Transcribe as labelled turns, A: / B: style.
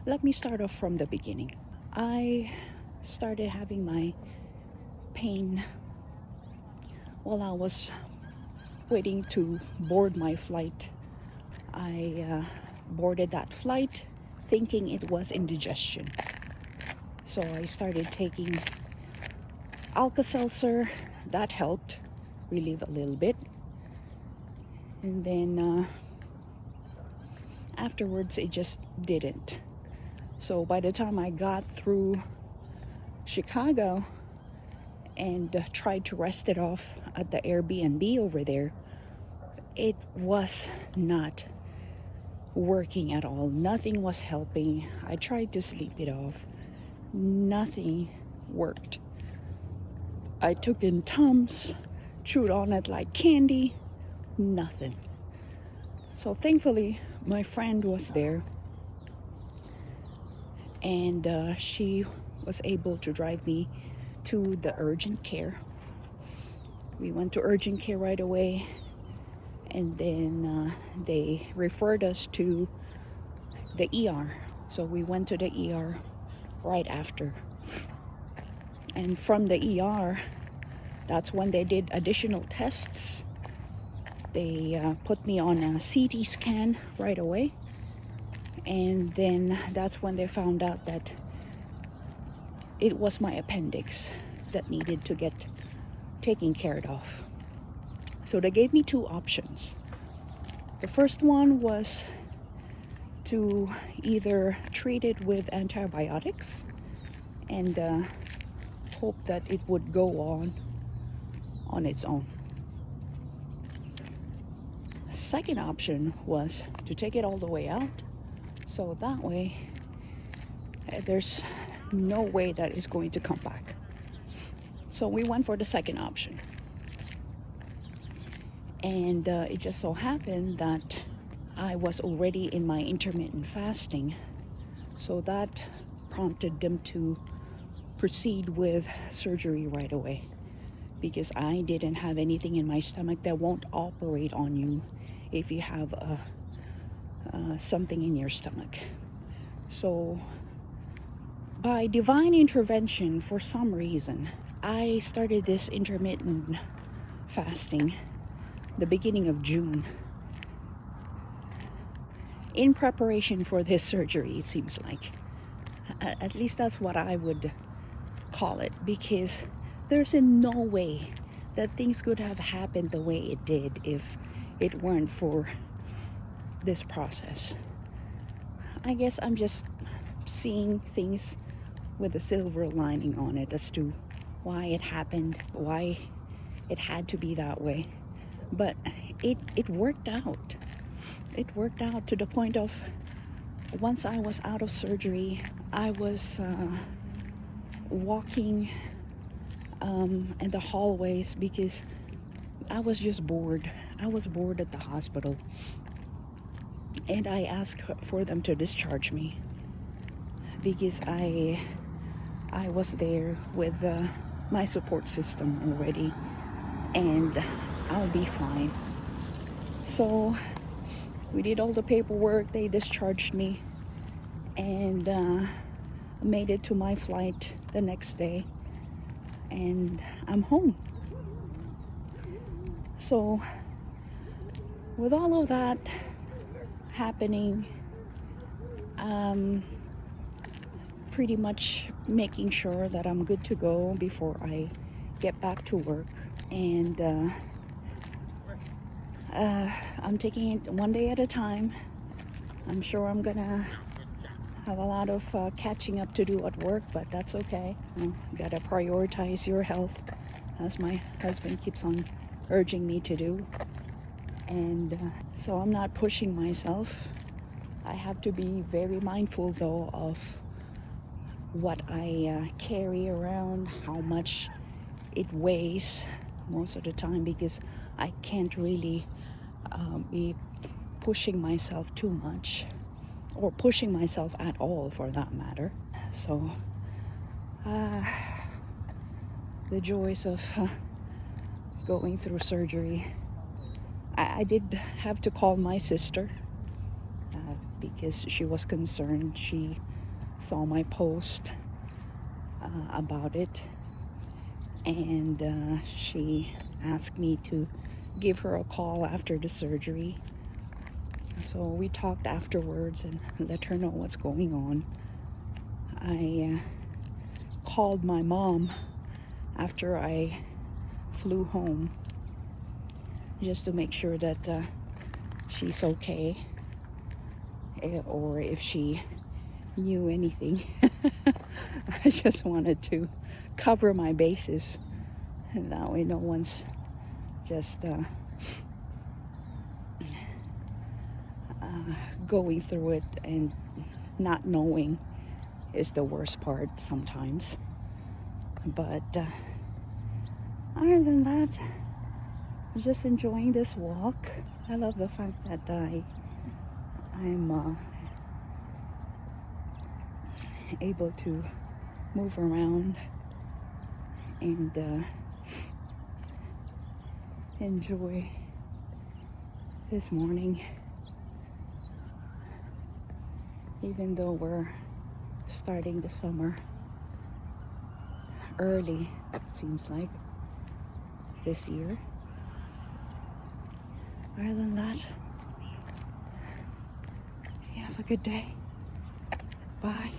A: Let me start off from the beginning. I started having my pain while I was waiting to board my flight. I boarded that flight thinking it was indigestion. So I started taking Alka-Seltzer. That helped relieve a little bit. And then afterwards, it just didn't. So by the time I got through Chicago and tried to rest it off at the Airbnb over there, it was not working at all. Nothing was helping. I tried to sleep it off. Nothing worked. I took in Tums, chewed on it like candy. Nothing. So thankfully, my friend was there, and she was able to drive me to the urgent care. We went to urgent care right away, and then they referred us to the ER. So we went to the ER right after. And from the ER, that's when they did additional tests. They put me on a CT scan right away. And then that's when they found out that it was my appendix that needed to get taken care of. So they gave me two options. The first one was to either treat it with antibiotics and hope that it would go on its own. Second option was to take it all the way out, so that way there's no way that it's going to come back. So we went for the second option. And it just so happened that I was already in my intermittent fasting, so that prompted them to proceed with surgery right away, because I didn't have anything in my stomach that won't operate on you if you have something in your stomach. So by divine intervention, for some reason, I started this intermittent fasting the beginning of June in preparation for this surgery, it seems like. At least that's what I would call it, because there's in no way that things could have happened the way it did if it weren't for this process. I guess I'm just seeing things with a silver lining on it as to why it happened, why it had to be that way. But it worked out. It worked out to the point of, once I was out of surgery, I was walking in the hallways because I was just bored. I was bored at the hospital. And I asked for them to discharge me because I was there with my support system already, and I'll be fine. So we did all the paperwork, they discharged me, and made it to my flight the next day, and I'm home. So with all of that happening, pretty much making sure that I'm good to go before I get back to work, and I'm taking it one day at a time. I'm sure I'm gonna have a lot of catching up to do at work, but that's okay. You gotta prioritize your health, as my husband keeps on urging me to do. And so I'm not pushing myself. I have to be very mindful though of what I carry around, how much it weighs most of the time, because I can't really be pushing myself too much, or pushing myself at all for that matter. So the joys of going through surgery. I did have to call my sister because she was concerned. She saw my post about it, and she asked me to give her a call after the surgery. So we talked afterwards and let her know what's going on. I called my mom after I flew home just to make sure that she's okay, or if she knew anything. I just wanted to cover my bases, and that way no one's just going through it and not knowing is the worst part sometimes. But other than that, I'm just enjoying this walk. I love the fact that I'm able to move around and enjoy this morning, even though we're starting the summer early, it seems like, this year. Other than that, you have a good day. Bye.